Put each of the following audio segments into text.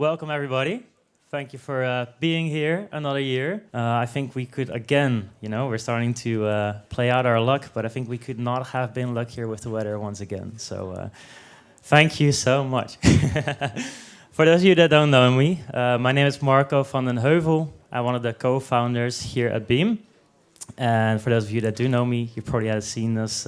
Welcome, everybody. Thank you for being here another year. I think we could, again, we're starting to play out our luck, but I think we could not have been luckier with the weather once again. So thank you so much. For those of you that don't know me, my name is Marco van den Heuvel. I'm one of the co-founders here at Beam. And for those of you that do know me, you probably have seen us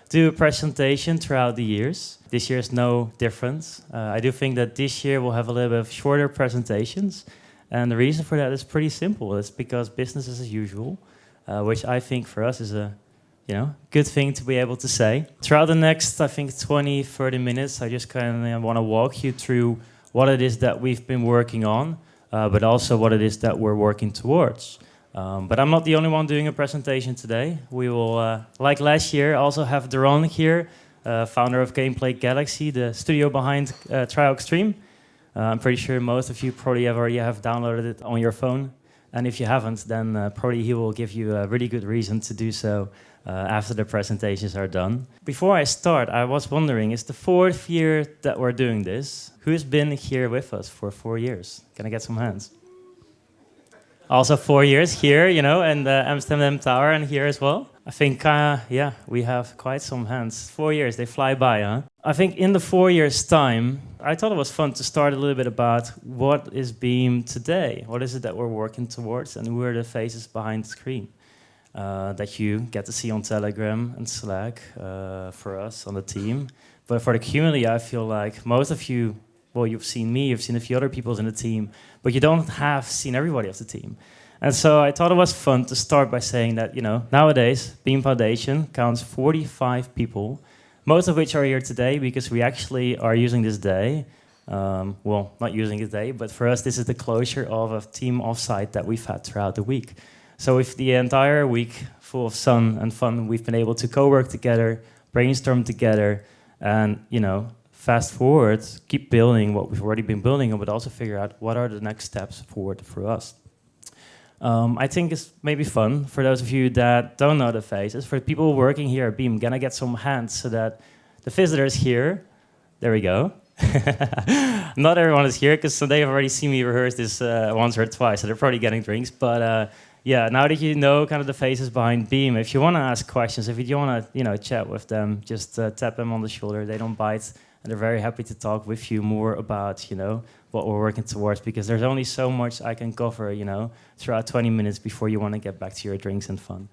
do a presentation throughout the years. This year is no different. I do think that this year we'll have a little bit of shorter presentations. And the reason for that is pretty simple. It's because business is as usual, which I think for us is a good thing to be able to say. Throughout the next, I think, 20, 30 minutes, I just kind of want to walk you through what it is that we've been working on, but also what it is that we're working towards. But I'm not the only one doing a presentation today. We will, like last year, also have Toren here, founder of Gameplay Galaxy, the studio behind Trial Extreme. I'm pretty sure most of you probably already have downloaded it on your phone. And if you haven't, then probably he will give you a really good reason to do so after the presentations are done. Before I start, I was wondering, it's the 4th year that we're doing this. Who's been here with us for 4 years? Can I get some hands? Also 4 years here, and the Amsterdam Tower and here as well. I think, we have quite some hands. 4 years, they fly by, huh? I think in the 4 years' time, I thought it was fun to start a little bit about what is Beam today? What is it that we're working towards? And who are the faces behind the screen that you get to see on Telegram and Slack for us on the team? But for the community, I feel like most of you, well, you've seen me, you've seen a few other people in the team, but you don't have seen everybody of the team. And so I thought it was fun to start by saying that, nowadays, Beam Foundation counts 45 people, most of which are here today because we actually are using this day. Well, not using it today, but for us, this is the closure of a team offsite that we've had throughout the week. So with the entire week full of sun and fun, we've been able to co-work together, brainstorm together, and, fast forward, keep building what we've already been building, but also figure out what are the next steps forward for us. I think it's maybe fun for those of you that don't know the faces. For people working here at Beam, can I get some hands so that the visitors here, there we go. Not everyone is here because they've already seen me rehearse this once or twice, so they're probably getting drinks. But now that you know kind of the faces behind Beam, if you want to ask questions, if you want to chat with them, just tap them on the shoulder. They don't bite. And they're very happy to talk with you more about, what we're working towards, because there's only so much I can cover, throughout 20 minutes before you want to get back to your drinks and fun.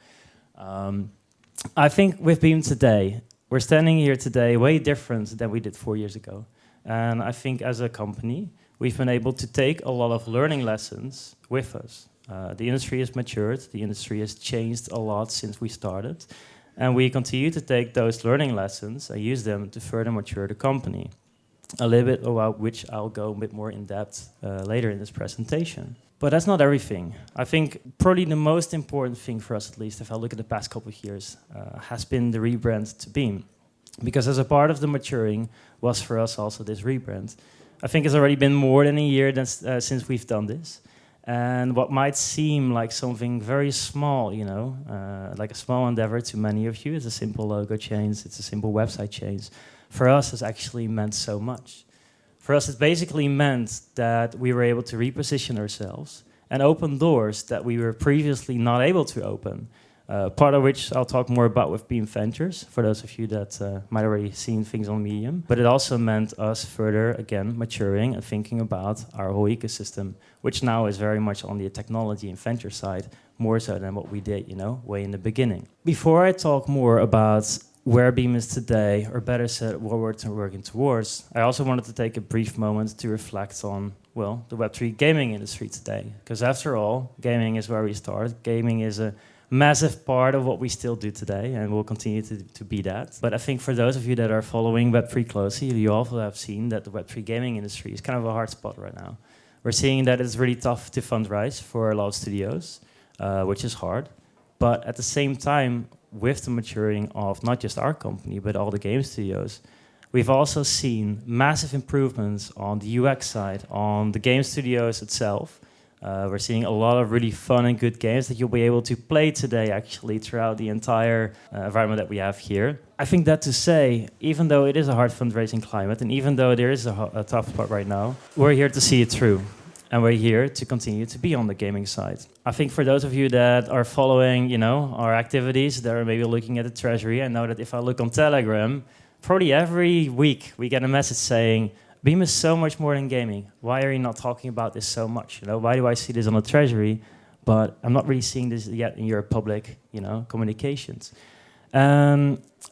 I think with Beam today, we're standing here today way different than we did 4 years ago. And I think as a company, we've been able to take a lot of learning lessons with us. The industry has matured, the industry has changed a lot since we started. And we continue to take those learning lessons and use them to further mature the company. A little bit about which I'll go a bit more in depth later in this presentation. But that's not everything. I think probably the most important thing for us, at least if I look at the past couple of years, has been the rebrand to Beam. Because as a part of the maturing was for us also this rebrand. I think it's already been more than a year since we've done this. And what might seem like something very small, like a small endeavor to many of you, it's a simple logo change, it's a simple website change. For us, it's actually meant so much. For us, it basically meant that we were able to reposition ourselves and open doors that we were previously not able to open. Part of which I'll talk more about with Beam Ventures, for those of you that might already seen things on Medium. But it also meant us further, again, maturing and thinking about our whole ecosystem, which now is very much on the technology and venture side, more so than what we did, way in the beginning. Before I talk more about where Beam is today, or better said, what we're working towards, I also wanted to take a brief moment to reflect on, the Web3 gaming industry today. Because after all, gaming is where we start. Gaming is a massive part of what we still do today, and will continue to be that. But I think for those of you that are following Web3 closely, you also have seen that the Web3 gaming industry is kind of a hard spot right now. We're seeing that it's really tough to fundraise for a lot of studios, which is hard. But at the same time, with the maturing of not just our company, but all the game studios, we've also seen massive improvements on the UX side, on the game studios itself. We're seeing a lot of really fun and good games that you'll be able to play today, actually, throughout the entire environment that we have here. I think that to say, even though it is a hard fundraising climate, and even though there is a tough spot right now, we're here to see it through. And we're here to continue to be on the gaming side. I think for those of you that are following, our activities, that are maybe looking at the treasury, I know that if I look on Telegram, probably every week we get a message saying, Beam is so much more than gaming. Why are you not talking about this so much? Why do I see this on the treasury, but I'm not really seeing this yet in your public, communications?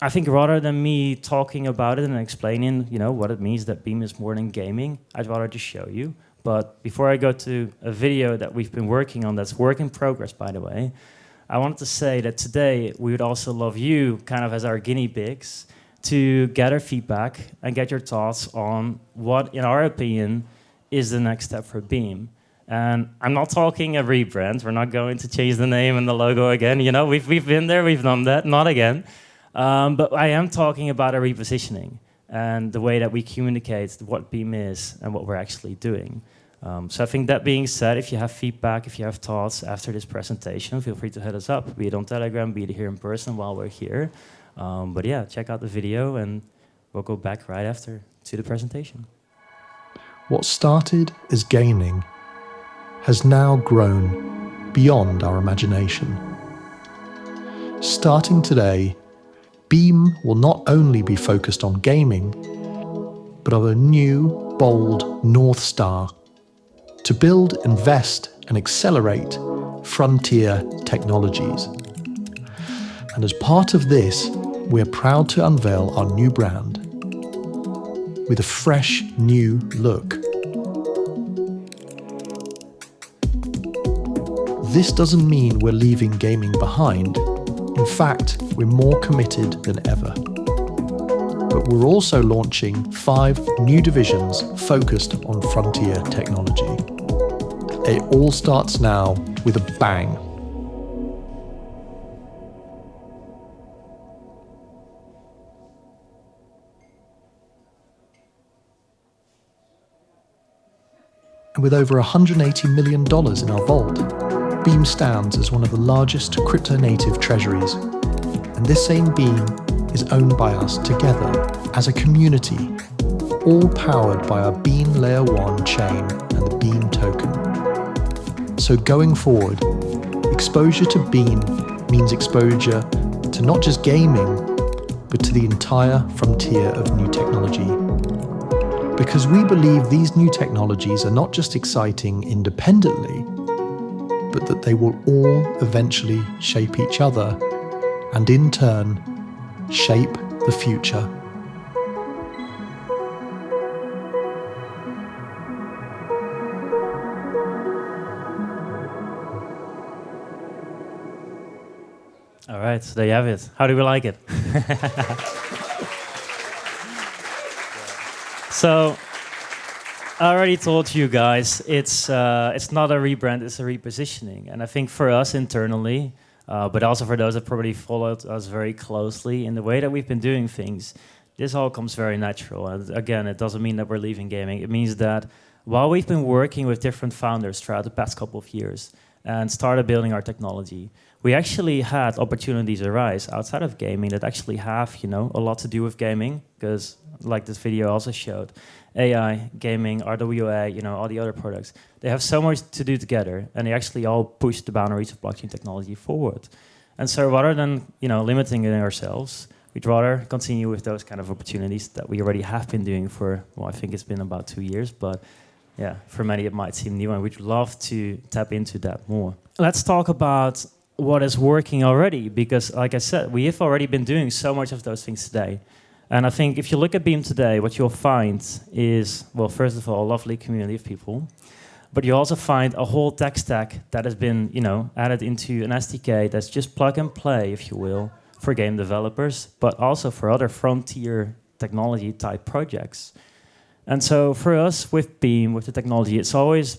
I think rather than me talking about it and explaining, what it means that Beam is more than gaming, I'd rather just show you. But before I go to a video that we've been working on, that's work in progress, by the way, I wanted to say that today we would also love you, kind of as our guinea pigs, to gather feedback and get your thoughts on what, in our opinion, is the next step for Beam. And I'm not talking a rebrand. We're not going to change the name and the logo again. We've been there, we've done that, not again. But I am talking about a repositioning and the way that we communicate what Beam is and what we're actually doing. So I think that being said, if you have feedback, if you have thoughts after this presentation, feel free to hit us up, be it on Telegram, be it here in person while we're here. But yeah, check out the video and we'll go back right after to the presentation. What started as gaming has now grown beyond our imagination. Starting today, Beam will not only be focused on gaming, but on a new, bold North Star to build, invest, and accelerate frontier technologies. And as part of this, we're proud to unveil our new brand with a fresh new look. This doesn't mean we're leaving gaming behind. In fact, we're more committed than ever. But we're also launching 5 new divisions focused on frontier technology. It all starts now with a bang. And with over $180 million in our vault, Beam stands as one of the largest crypto-native treasuries. And this same Beam is owned by us together as a community, all powered by our Beam Layer 1 chain and the Beam token. So going forward, exposure to Beam means exposure to not just gaming, but to the entire frontier of new technology. Because we believe these new technologies are not just exciting independently, but that they will all eventually shape each other and in turn shape the future. All right, so there you have it. How do we like it? So, I already told you guys, it's not a rebrand, it's a repositioning. And I think for us internally, but also for those that probably followed us very closely in the way that we've been doing things, this all comes very natural. And again, it doesn't mean that we're leaving gaming. It means that while we've been working with different founders throughout the past couple of years and started building our technology, we actually had opportunities arise outside of gaming that actually have, a lot to do with gaming, because like this video also showed, AI, gaming, RWA, all the other products, they have so much to do together, and they actually all push the boundaries of blockchain technology forward. And so rather than, limiting it ourselves, we'd rather continue with those kind of opportunities that we already have been doing for, I think it's been about 2 years, but yeah, for many it might seem new, and we'd love to tap into that more. Let's talk about what is working already, because like I said, we have already been doing so much of those things today. And I think if you look at Beam today, what you'll find is, well, first of all, a lovely community of people, but you also find a whole tech stack that has been, added into an SDK that's just plug and play, if you will, for game developers, but also for other frontier technology type projects. And so for us with Beam, with the technology, it's always,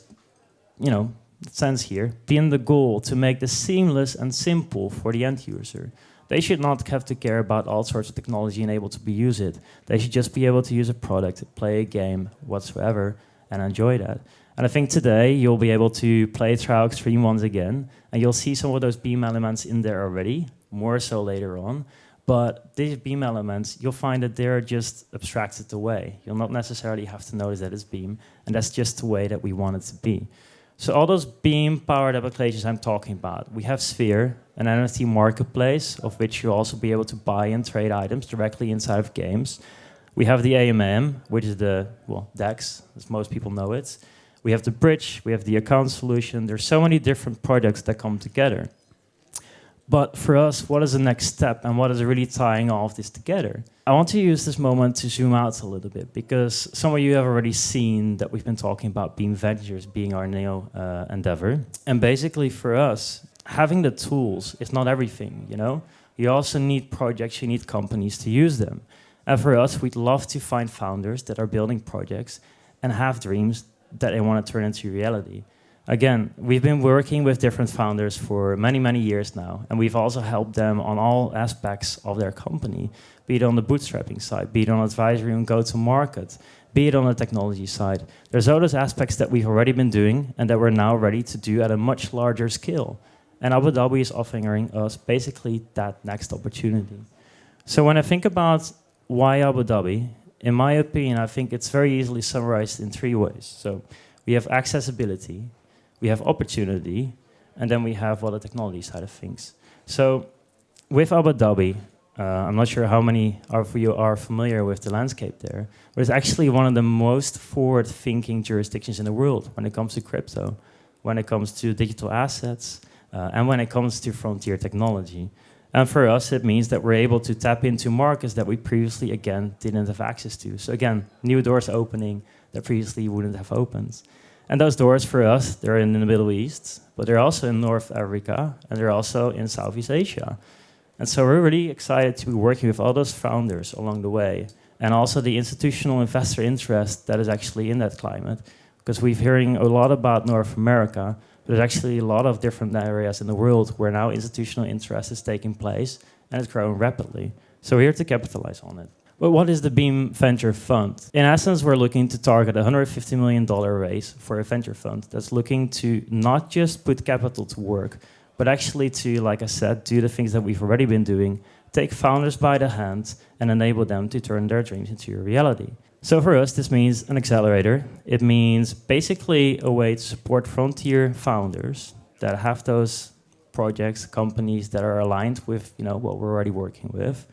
it stands here, being the goal to make this seamless and simple for the end user. They should not have to care about all sorts of technology and able to use it. They should just be able to use a product, play a game, whatsoever, and enjoy that. And I think today you'll be able to play Trial Extreme once again, and you'll see some of those Beam elements in there already, more so later on. But these beam elements, you'll find that they're just abstracted away. You'll not necessarily have to notice that it's beam, and that's just the way that we want it to be. So all those beam-powered applications I'm talking about, we have Sphere, an NFT marketplace, of which you'll also be able to buy and trade items directly inside of games. We have the AMM, which is the, DEX, as most people know it. We have the bridge, we have the account solution. There's so many different products that come together. But for us, what is the next step, and what is really tying all of this together? I want to use this moment to zoom out a little bit, because some of you have already seen that we've been talking about Beam Ventures being our new endeavor. And basically for us, having the tools is not everything, you know? You also need projects, you need companies to use them. And for us, we'd love to find founders that are building projects and have dreams that they want to turn into reality. Again, we've been working with different founders for many, many years now, and we've also helped them on all aspects of their company, be it on the bootstrapping side, be it on advisory and go-to-market, be it on the technology side. There's all those aspects that we've already been doing and that we're now ready to do at a much larger scale. And Abu Dhabi is offering us basically that next opportunity. So when I think about why Abu Dhabi, in my opinion, I think it's very easily summarized in 3 ways. So we have accessibility, we have opportunity, and then we have the technology side of things. So with Abu Dhabi, I'm not sure how many of you are familiar with the landscape there, but it's actually one of the most forward-thinking jurisdictions in the world when it comes to crypto, when it comes to digital assets, and when it comes to frontier technology. And for us, it means that we're able to tap into markets that we previously, again, didn't have access to. So again, new doors opening that previously wouldn't have opened. And those doors for us, they're in the Middle East, but they're also in North Africa, and they're also in Southeast Asia. And so we're really excited to be working with all those founders along the way, and also the institutional investor interest that is actually in that climate, because we're hearing a lot about North America. There's actually a lot of different areas in the world where now institutional interest is taking place, and it's growing rapidly. So we're here to capitalize on it. But what is the Beam Venture Fund? In essence, we're looking to target a $150 million raise for a venture fund that's looking to not just put capital to work, but actually to, like I said, do the things that we've already been doing, take founders by the hand and enable them to turn their dreams into a reality. So for us, this means an accelerator. It means basically a way to support frontier founders that have those projects, companies that are aligned with what we're already working with.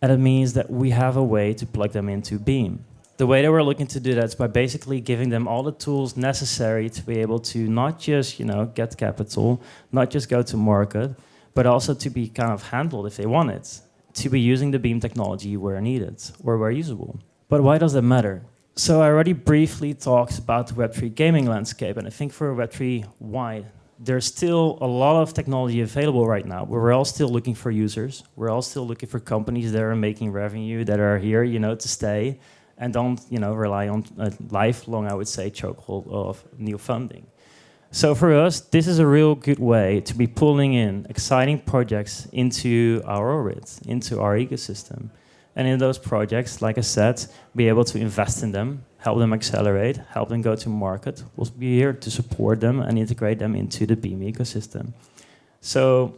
And it means that we have a way to plug them into Beam. The way that we're looking to do that is by basically giving them all the tools necessary to be able to not just get capital, not just go to market, but also to be kind of handled if they want it, to be using the Beam technology where needed or where usable. But why does that matter? So I already briefly talked about the Web3 gaming landscape, and I think for Web3, why? There's still a lot of technology available right now, where we're all still looking for users. We're all still looking for companies that are making revenue, that are here, to stay, and don't, rely on a lifelong, I would say, chokehold of new funding. So for us, this is a real good way to be pulling in exciting projects into our orbit, into our ecosystem. And in those projects, like I said, be able to invest in them, help them accelerate, help them go to market. We'll be here to support them and integrate them into the Beam ecosystem. So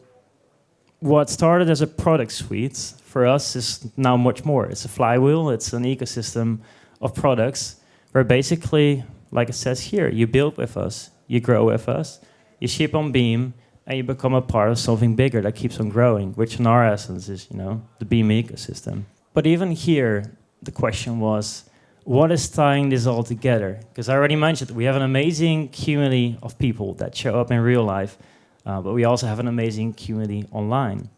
what started as a product suite for us is now much more. It's a flywheel, it's an ecosystem of products where basically, like it says here, you build with us, you grow with us, you ship on Beam, and you become a part of something bigger that keeps on growing, which in our essence is, the Beam ecosystem. But even here, the question was, what is tying this all together? Because I already mentioned we have an amazing community of people that show up in real life, but we also have an amazing community online.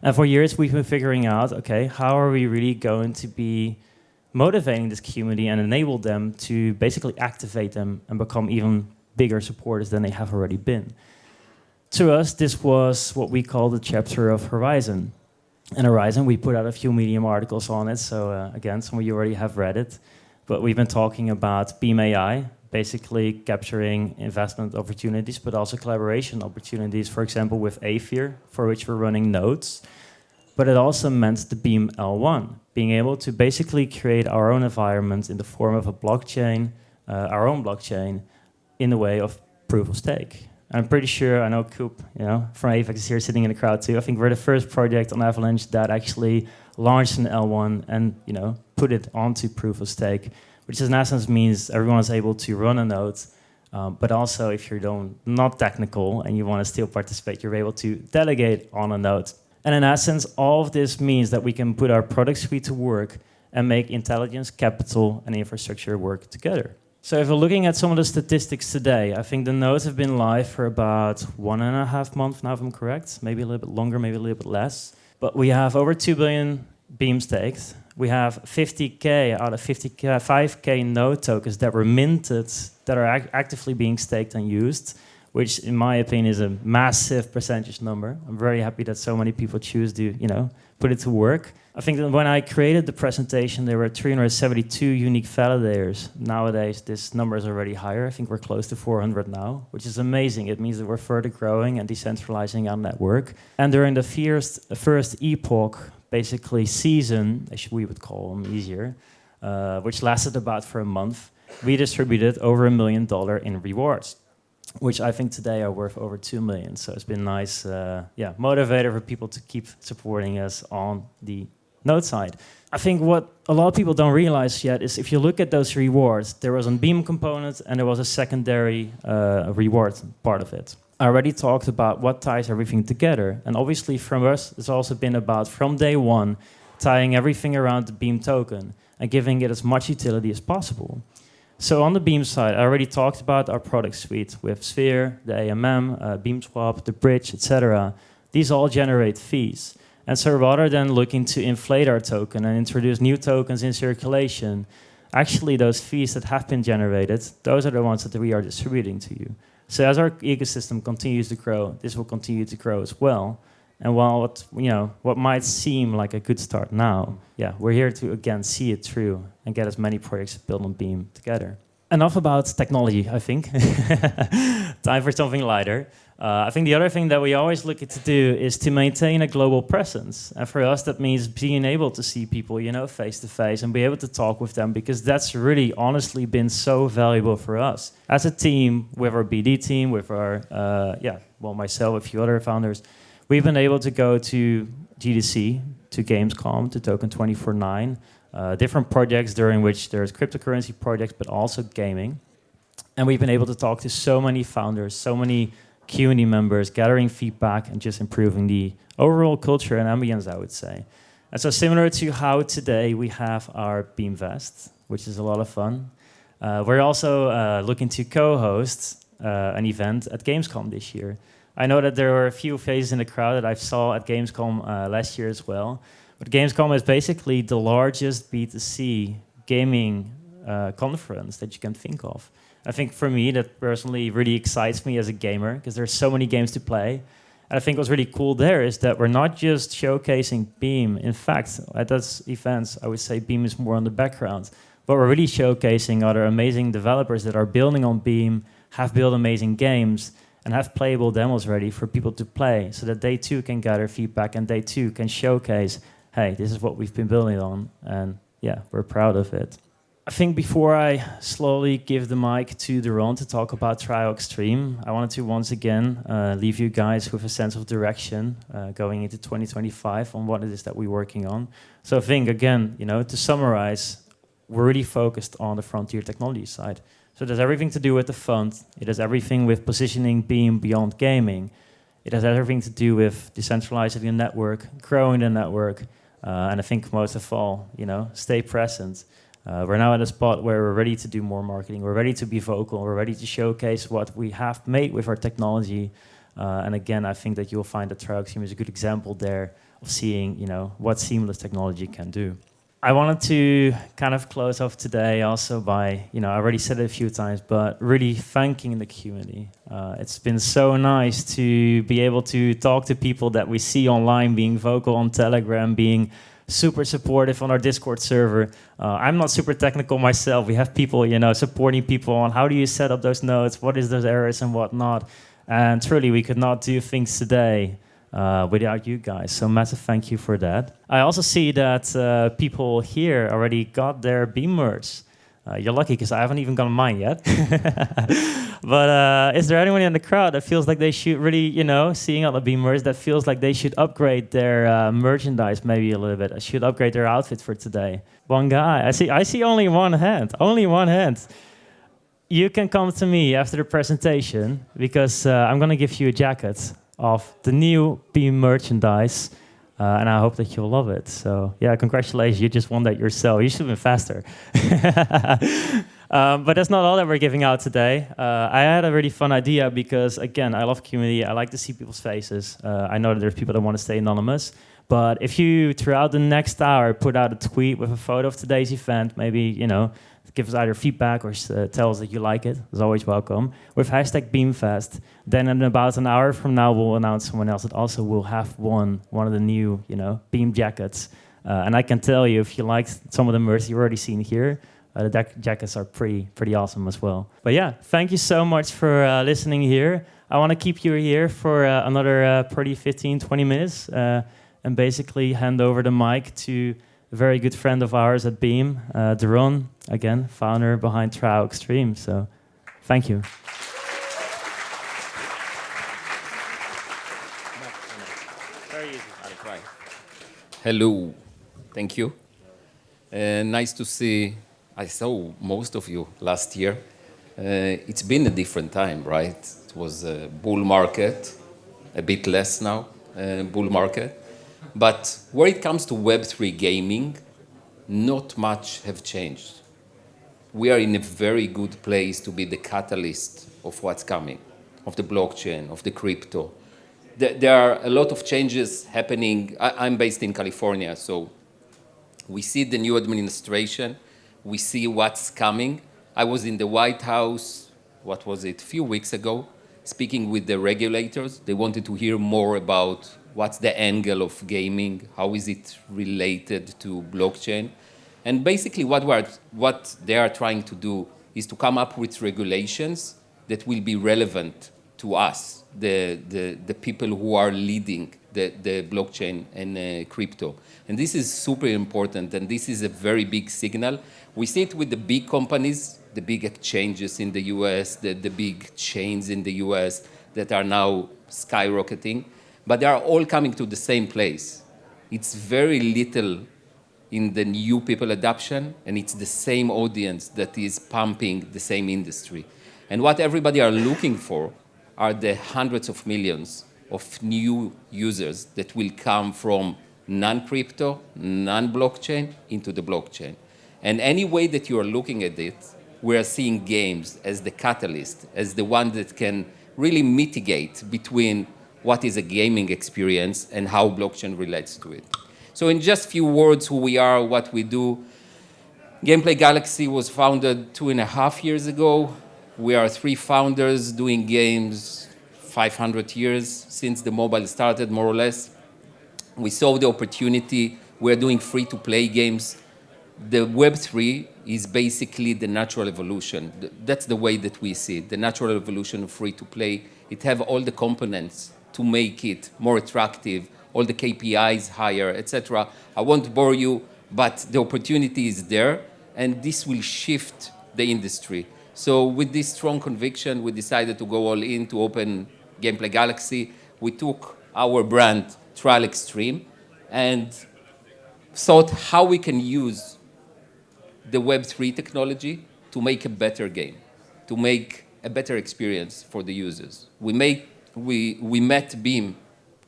And for years, we've been figuring out, okay, how are we really going to be motivating this community and enable them to basically activate them and become even bigger supporters than they have already been? To us, this was what we call the chapter of Horizon. And Horizon, we put out a few Medium articles on it, so again, some of you already have read it. But we've been talking about Beam AI, basically capturing investment opportunities, but also collaboration opportunities, for example, with Aether, for which we're running nodes. But it also meant the Beam L1, being able to basically create our own environment in the form of a blockchain, our own blockchain, in the way of proof of stake. I'm pretty sure, I know Coop, from Apex is here sitting in the crowd too. I think we're the first project on Avalanche that actually launched an L1 and, put it onto proof of stake, which in essence means everyone is able to run a node. But also, if you're not technical and you want to still participate, you're able to delegate on a node. And in essence, all of this means that we can put our product suite to work and make intelligence, capital, and infrastructure work together. So if we're looking at some of the statistics today, I think the nodes have been live for about 1.5 months now, if I'm correct. Maybe a little bit longer, maybe a little bit less. But we have over 2 billion Beam staked. We have 50K out of 5K node tokens that were minted that are actively being staked and used, which in my opinion is a massive percentage number. I'm very happy that so many people choose to, put it to work. I think that when I created the presentation, there were 372 unique validators. Nowadays, this number is already higher. I think we're close to 400 now, which is amazing. It means that we're further growing and decentralizing our network. And during the first epoch, basically season, as we would call them easier, which lasted about for a month, we distributed over $1 million in rewards, which I think today are worth over 2 million. So it's been nice, motivator for people to keep supporting us on the node side. I think what a lot of people don't realize yet is if you look at those rewards, there was a Beam component and there was a secondary reward part of it. I already talked about what ties everything together. And obviously from us, it's also been about from day one, tying everything around the Beam token and giving it as much utility as possible. So on the Beam side, I already talked about our product suite with Sphere, the AMM, Beam Swap, the bridge, etc. These all generate fees. And so rather than looking to inflate our token and introduce new tokens in circulation, actually those fees that have been generated, those are the ones that we are distributing to you. So as our ecosystem continues to grow, this will continue to grow as well. And while what might seem like a good start now, we're here to again see it through and get as many projects built on Beam together. Enough about technology, I think. Time for something lighter. I think the other thing that we always look to do is to maintain a global presence. And for us, that means being able to see people, face to face and be able to talk with them, because that's really honestly been so valuable for us. As a team, with our BD team, with our, myself, a few other founders, we've been able to go to GDC, to Gamescom, to Token 24/9, different projects during which there's cryptocurrency projects, but also gaming. And we've been able to talk to so many founders, so many community members, gathering feedback and just improving the overall culture and ambience, I would say. And so similar to how today we have our BEAMFEST, which is a lot of fun, we're also looking to co-host an event at Gamescom this year. I know that there were a few faces in the crowd that I saw at Gamescom last year as well. But Gamescom is basically the largest B2C gaming conference that you can think of. I think for me, that personally really excites me as a gamer, because there's so many games to play. And I think what's really cool there is that we're not just showcasing Beam. In fact, at those events, I would say Beam is more on the background. But we're really showcasing other amazing developers that are building on Beam, have built amazing games, and have playable demos ready for people to play, so that they too can gather feedback and they too can showcase, hey, this is what we've been building on, and we're proud of it. I think before I slowly give the mic to Toren to talk about Trio Extreme, I wanted to once again leave you guys with a sense of direction going into 2025 on what it is that we're working on. So I think, again, to summarize, we're really focused on the frontier technology side. So it has everything to do with the fund. It has everything with positioning Beam beyond gaming. It has everything to do with decentralizing the network, growing the network, and I think most of all, stay present. We're now at a spot where we're ready to do more marketing. We're ready to be vocal. We're ready to showcase what we have made with our technology. And again, I think that you'll find that Trio Extreme is a good example there of seeing, what seamless technology can do. I wanted to kind of close off today also by, I already said it a few times, but really thanking the community. It's been so nice to be able to talk to people that we see online, being vocal on Telegram, being super supportive on our Discord server. I'm not super technical myself. We have people, supporting people on how do you set up those nodes, what is those errors and whatnot. And truly, we could not do things today without you guys. So massive thank you for that. I also see that people here already got their Beam merch. You're lucky because I haven't even gotten mine yet. But is there anyone in the crowd that feels like they should really, seeing all the Beamers, that feels like they should upgrade their merchandise maybe a little bit, should upgrade their outfit for today? One guy. I see only one hand. Only one hand. You can come to me after the presentation because I'm going to give you a jacket of the new Beam merchandise. And I hope that you'll love it. So, yeah, congratulations. You just won that yourself. You should have been faster. But that's not all that we're giving out today. I had a really fun idea because, again, I love community. I like to see people's faces. I know that there's people that want to stay anonymous. But if you, throughout the next hour, put out a tweet with a photo of today's event, maybe, give us either feedback or tell us that you like it. It's always welcome. With hashtag BEAMFEST, then in about an hour from now, we'll announce someone else that also will have won one of the new, Beam jackets. And I can tell you, if you liked some of the merch you've already seen here, the jackets are pretty awesome as well. But yeah, thank you so much for listening here. I want to keep you here for another probably 15, 20 minutes and basically hand over the mic to a very good friend of ours at Beam, Toren, again, founder behind Trial Extreme. So, thank you. Very easy. I'll try. Hello. Thank you. Nice to see. I saw most of you last year. It's been a different time, right? It was a bull market, a bit less now, bull market. But when it comes to Web3 gaming, not much have changed. We are in a very good place to be the catalyst of what's coming, of the blockchain, of the crypto. There are a lot of changes happening. I'm based in California, so we see the new administration. We see what's coming. I was in the White House, what was it, a few weeks ago, speaking with the regulators. They wanted to hear more about what's the angle of gaming, how is it related to blockchain. And basically what they are trying to do is to come up with regulations that will be relevant to us, the people who are leading the blockchain and crypto. And this is super important, and this is a very big signal. We see it with the big companies, the big exchanges in the US, the big chains in the US that are now skyrocketing, but they are all coming to the same place. It's very little in the new people adoption, and it's the same audience that is pumping the same industry. And what everybody are looking for are the hundreds of millions of new users that will come from non-crypto, non-blockchain into the blockchain. And any way that you are looking at it, we are seeing games as the catalyst, as the one that can really mitigate between what is a gaming experience and how blockchain relates to it. So in just few words, who we are, what we do. Gameplay Galaxy was founded 2.5 years ago. We are 3 founders doing games 500 years since the mobile started, more or less. We saw the opportunity. We're doing free-to-play games. The Web3 is basically the natural evolution. That's the way that we see it, the natural evolution of free-to-play. It have all the components to make it more attractive, all the KPIs higher, etc. I won't bore you, but the opportunity is there, and this will shift the industry. So with this strong conviction, we decided to go all in to open Gameplay Galaxy. We took our brand, Trial Extreme, and thought how we can use the Web3 technology to make a better game, to make a better experience for the users. We met Beam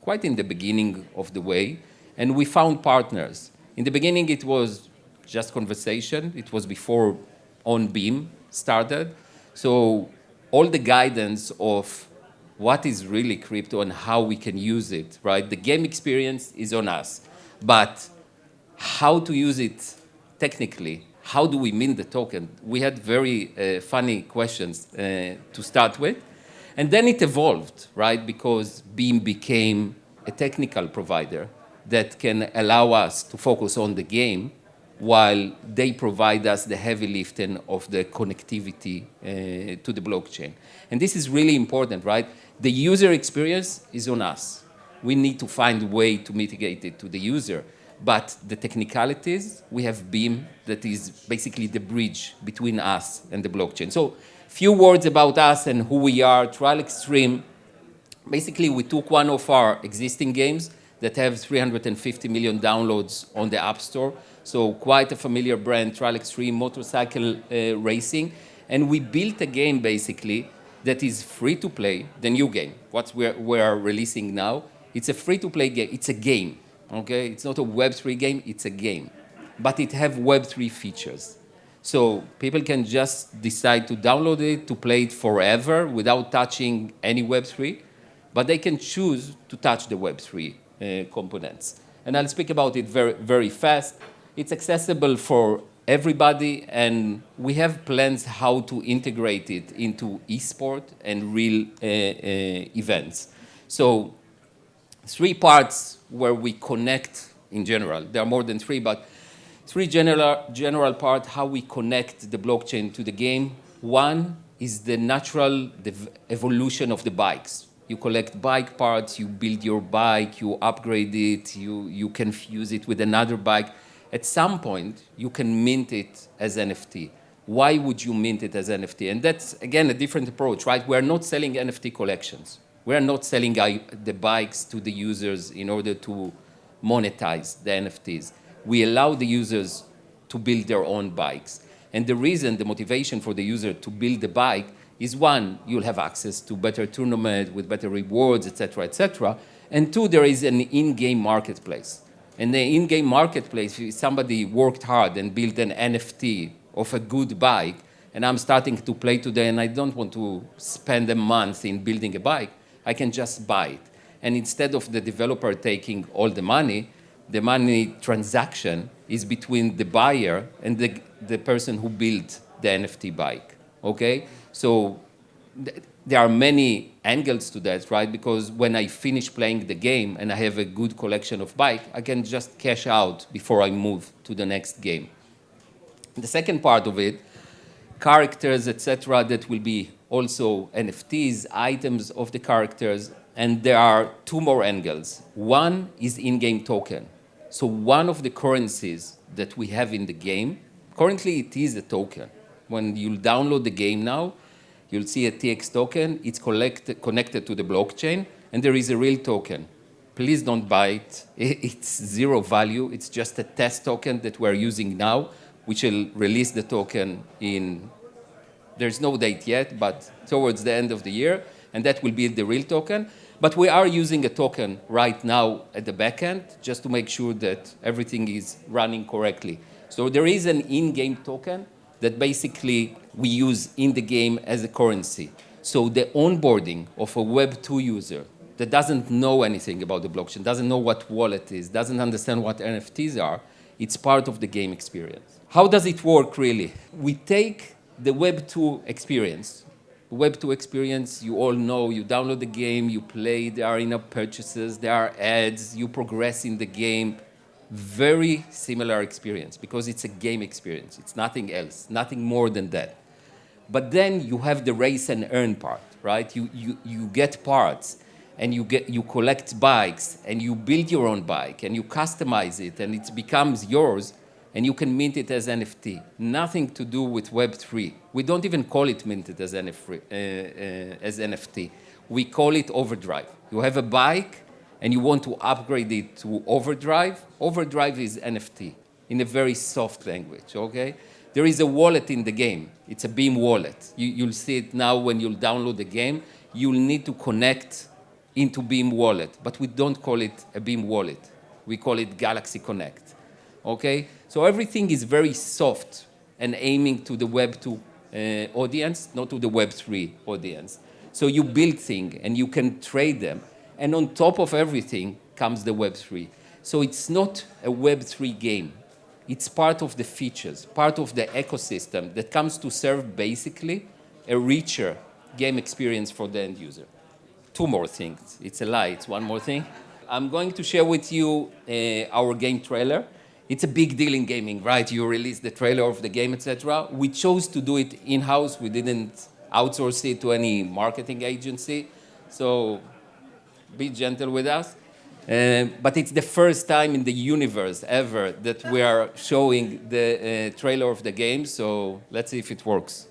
quite in the beginning of the way, and we found partners. In the beginning, it was just conversation. It was before On Beam started. So all the guidance of what is really crypto and how we can use it, right? The game experience is on us, but how to use it technically, how do we mint the token? We had very funny questions to start with. And then it evolved, right? Because Beam became a technical provider that can allow us to focus on the game while they provide us the heavy lifting of the connectivity to the blockchain. And this is really important, right? The user experience is on us. We need to find a way to mitigate it to the user. But the technicalities, we have Beam that is basically the bridge between us and the blockchain. So Few words about us and who we are. Trial Extreme, basically we took one of our existing games that have 350 million downloads on the App Store, so quite a familiar brand, Trial Extreme, motorcycle racing, and we built a game basically that is free to play, the new game, what we are releasing now. It's a free to play game, it's a game, okay? It's not a Web3 game, it's a game, but it have Web3 features. So people can just decide to download it, to play it forever without touching any Web3, but they can choose to touch the Web3 components. And I'll speak about it very, very fast. It's accessible for everybody, and we have plans how to integrate it into esport and real events. So 3 parts where we connect in general. There are more than 3, but 3 general part how we connect the blockchain to the game. One is the natural evolution of the bikes. You collect bike parts, you build your bike, you upgrade it, you can fuse it with another bike. At some point, you can mint it as NFT. Why would you mint it as NFT? And that's, again, a different approach, right? We're not selling NFT collections. We're not selling the bikes to the users in order to monetize the NFTs. We allow the users to build their own bikes. And the reason, the motivation for the user to build the bike is 1, you'll have access to better tournament with better rewards, et cetera, et cetera. And 2, there is an in-game marketplace. And the in-game marketplace, if somebody worked hard and built an NFT of a good bike, and I'm starting to play today and I don't want to spend a month in building a bike, I can just buy it. And instead of the developer taking all the money transaction is between the buyer and the person who built the NFT bike, okay? So there are many angles to that, right? Because when I finish playing the game and I have a good collection of bike, I can just cash out before I move to the next game. The second part of it, characters, etc., that will be also NFTs, items of the characters, and there are 2 more angles. One is in-game token. So one of the currencies that we have in the game, currently it is a token. When you download the game now, you'll see a TX token. It's connected to the blockchain, and there is a real token. Please don't buy it. It's 0 value. It's just a test token that we're using now, which will release the token in, there's no date yet, but towards the end of the year, and that will be the real token. But we are using a token right now at the back end, just to make sure that everything is running correctly. So there is an in-game token that basically we use in the game as a currency. So the onboarding of a Web2 user that doesn't know anything about the blockchain, doesn't know what wallet is, doesn't understand what NFTs are, it's part of the game experience. How does it work really? We take the Web2 experience. Web2 experience, you all know, you download the game, you play, there are in-app purchases, there are ads, you progress in the game. Very similar experience because it's a game experience. It's nothing else, nothing more than that. But then you have the race and earn part, right? You get parts and you collect bikes and you build your own bike and you customize it and it becomes yours and you can mint it as NFT. Nothing to do with Web3. We don't even call it minted as NFT. We call it overdrive. You have a bike and you want to upgrade it to overdrive. Overdrive is NFT in a very soft language, okay? There is a wallet in the game. It's a Beam wallet. You'll see it now when you'll download the game. You'll need to connect into Beam wallet, but we don't call it a Beam wallet. We call it Galaxy Connect, okay? So everything is very soft and aiming to the Web2 audience, not to the Web3 audience. So you build things and you can trade them. And on top of everything comes the Web3. So it's not a Web3 game. It's part of the features, part of the ecosystem that comes to serve basically a richer game experience for the end user. 2 more things. It's a lie, it's 1 more thing. I'm going to share with you our game trailer. It's a big deal in gaming, right? You release the trailer of the game, etc. We chose to do it in-house. We didn't outsource it to any marketing agency. So be gentle with us. But it's the first time in the universe ever that we are showing the trailer of the game. So let's see if it works.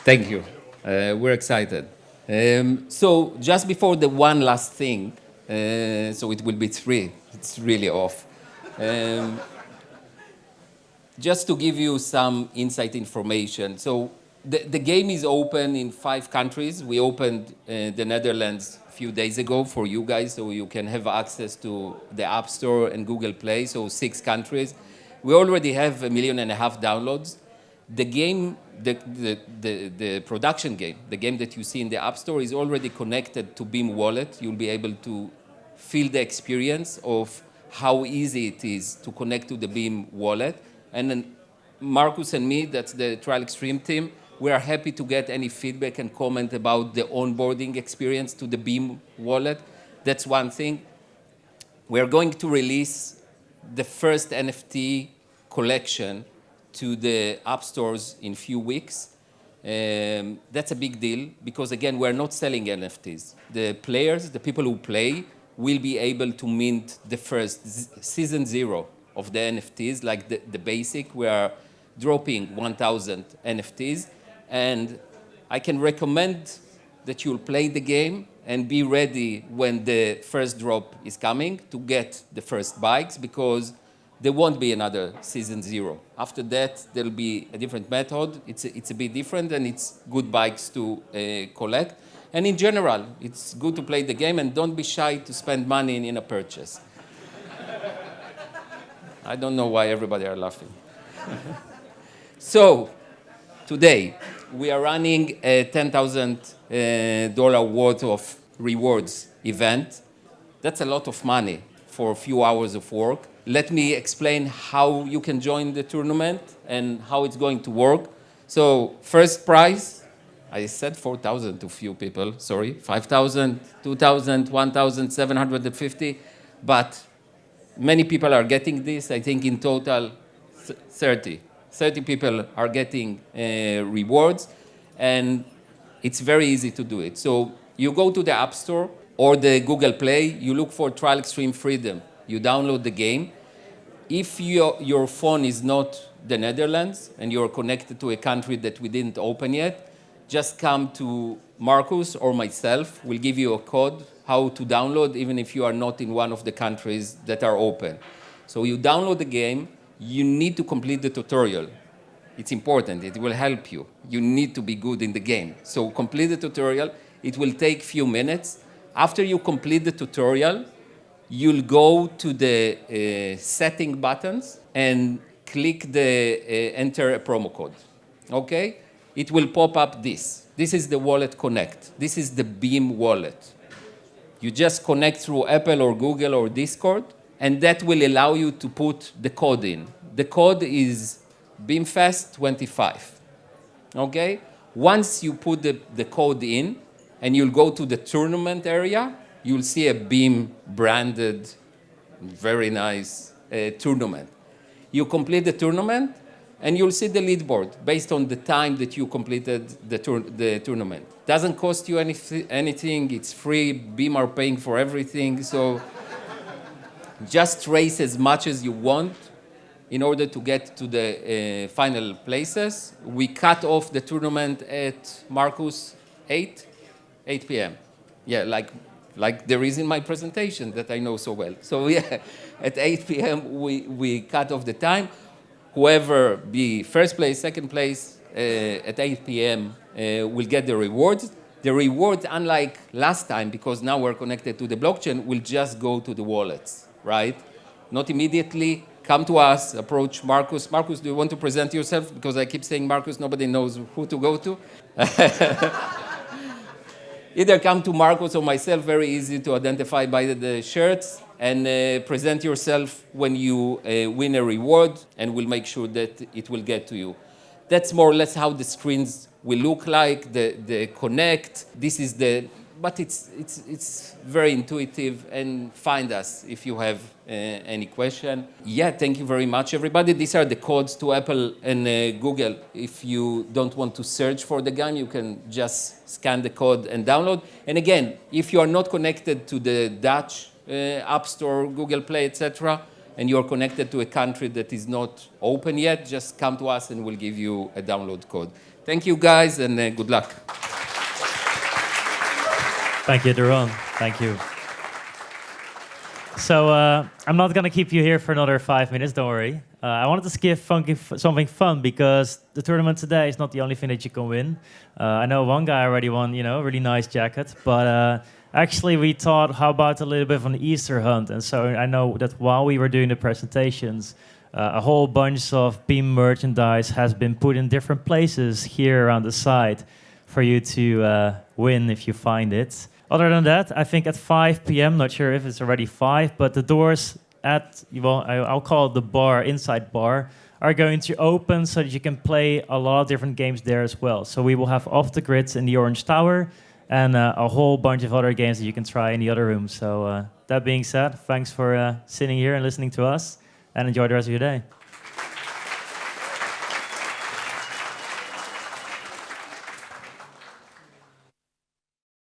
Thank you. We're excited. So just before the one last thing, so it will be 3. It's really off. Just to give you some insight information. So the game is open in 5 countries. We opened the Netherlands a few days ago for you guys, so you can have access to the App Store and Google Play, so 6 countries. We already have 1.5 million downloads. The game, the production game, the game that you see in the App Store is already connected to Beam Wallet. You'll be able to feel the experience of how easy it is to connect to the Beam Wallet. And then Marcus and me, that's the Trial Extreme team, we are happy to get any feedback and comment about the onboarding experience to the Beam Wallet. That's one thing. We are going to release the first NFT collection to the app stores in a few weeks. That's a big deal because, again, we're not selling NFTs. The players, the people who play, will be able to mint the first season 0 of the NFTs, like the basic. We are dropping 1,000 NFTs. And I can recommend that you'll play the game and be ready when the first drop is coming to get the first bikes, because there won't be another season 0. After that, there'll be a different method. It's a bit different, and it's good bikes to collect. And in general, it's good to play the game, and don't be shy to spend money in a purchase. I don't know why everybody are laughing. So, today, we are running a $10,000 worth of rewards event. That's a lot of money for a few hours of work. Let me explain how you can join the tournament and how it's going to work. So, first prize, I said 4,000 to few people, sorry, 5,000, 2,000, 1,750, but many people are getting this. I think in total, 30 people are getting rewards, and it's very easy to do it. So you go to the App Store or the Google Play, you look for Trial Extreme Freedom, you download the game. If your phone is not the Netherlands and you're connected to a country that we didn't open yet, just come to Marcus or myself. We'll give you a code how to download, even if you are not in one of the countries that are open. So you download the game. You need to complete the tutorial. It's important. It will help you. You need to be good in the game. So complete the tutorial. It will take few minutes. After you complete the tutorial, you'll go to the setting buttons and click the enter a promo code. Okay? It will pop up this. This is the Wallet Connect. This is the Beam Wallet. You just connect through Apple or Google or Discord, and that will allow you to put the code in. The code is BEAMFEST25. Okay? Once you put the code in, and you'll go to the tournament area, you'll see a Beam branded, very nice tournament. You complete the tournament, and you'll see the leaderboard based on the time that you completed the tournament. Doesn't cost you anything. It's free. Beam are paying for everything. So just race as much as you want in order to get to the final places. We cut off the tournament at Marcus 8 p.m. Yeah, like there is in my presentation that I know so well. So yeah, at 8 p.m. we cut off the time. Whoever be first place, second place at 8 p.m. Will get the rewards. The rewards, unlike last time, because now we're connected to the blockchain, will just go to the wallets, right? Not immediately. Come to us, approach Marcus. Marcus, do you want to present yourself? Because I keep saying Marcus, nobody knows who to go to. Either come to Marcus or myself, very easy to identify by the shirts, and present yourself when you win a reward, and we'll make sure that it will get to you. That's more or less how the screens will look like, the connect. This is but it's very intuitive, and find us if you have any question. Yeah, thank you very much, everybody. These are the codes to Apple and Google. If you don't want to search for the game, you can just scan the code and download. And again, if you are not connected to the Dutch App Store, Google Play, etc., and you're connected to a country that is not open yet, just come to us and we'll give you a download code. Thank you guys, and good luck. Thank you, Toren. Thank you. So I'm not going to keep you here for another 5 minutes, don't worry. I wanted to skip something fun because the tournament today is not the only thing that you can win. I know one guy already won, a really nice jacket, but actually we thought, how about a little bit of an Easter hunt? And so I know that while we were doing the presentations, a whole bunch of Beam merchandise has been put in different places here around the site for you to win if you find it. Other than that, I think at 5 p.m., not sure if it's already 5, but the doors at, I'll call it the bar, inside bar, are going to open so that you can play a lot of different games there as well. So we will have Off the Grids in the Orange Tower and a whole bunch of other games that you can try in the other rooms. So that being said, thanks for sitting here and listening to us, and enjoy the rest of your day.